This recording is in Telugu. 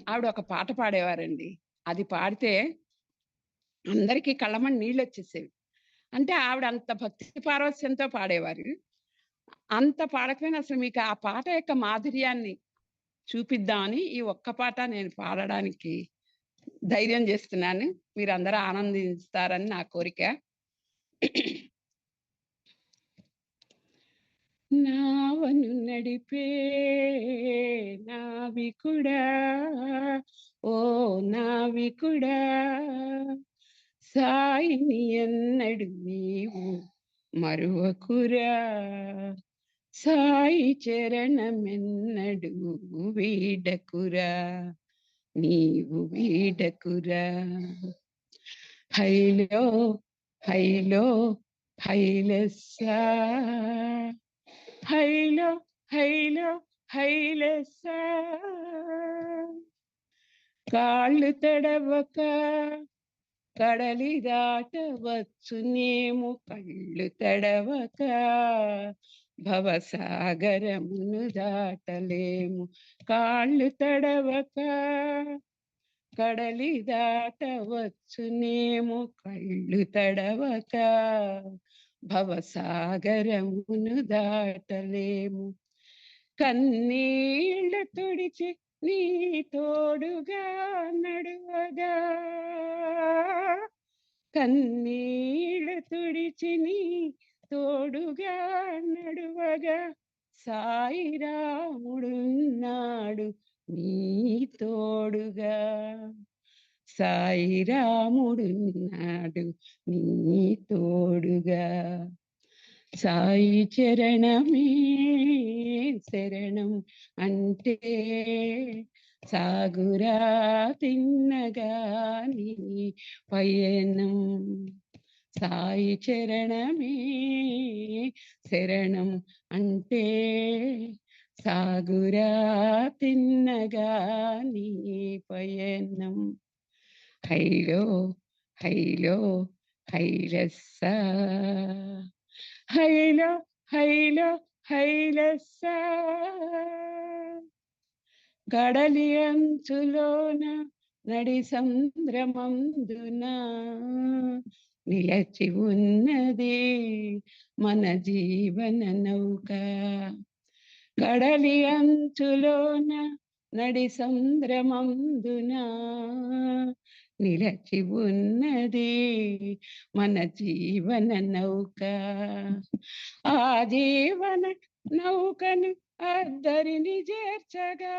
ఆవిడ ఒక పాట పాడేవారండి. అది పాడితే అందరికీ కళ్ళమ్మట నీళ్ళొచ్చేసేవి. అంటే ఆవిడ అంత భక్తి పారవస్యంతో పాడేవారు. అంత పాడకపోయినా అసలు మీకు ఆ పాట యొక్క మాధుర్యాన్ని చూపిద్దామని ఈ ఒక్క పాట నేను పాడడానికి ధైర్యం చేస్తున్నాను. మీరందరూ ఆనందిస్తారని నా కోరిక. నావను నడిపే నావికుడా, ఓ నావికుడా, సాయిని ఎన్నడు నీవు మరువకురా, సాయి చరణమెన్నడు వీడకురా, నీవు వీడకురా. హైలో హైలో హైలెస్సా, హైలో హైలో హైలెస్సా, కాళ్ళు తడవక కడలి దాటవచ్చునేమో, కళ్ళు తడవక భవసాగరమును దాటలేము, కాళ్ళు తడవక కడలి దాటవచ్చునేమో, కళ్ళు తడవక భవసాగరమును దాటలేము. కన్నీళ్లు తుడిచి నీ తోడుగా నడువగా, కన్నీళ్లు తుడిచి నీ తోడుగా నడువగా, సాయిరాముడున్నాడు నీ తోడుగా, సాయిరాముడున్నాడు నీ తోడుగా. సాయి చరణమే శరణం అంటే సాగురా తిన్నగా నీ పయనం, సాయి చరణమే శరణం అంటే సాగురా తిన్నగా నీ పయనం. హైలో హైలో హైలెస్సా, హైలో హైలో హైలెస్సా, కడలి అంచులోన నడి సంద్రమందున నిలచి ఉన్నది మన జీవన నౌక, కడలి అంచులోన నడి సంద్రమందున నిలచి ఉన్నది మన జీవన నౌక, ఆ జీవన నౌకను అద్దరిని చేర్చగా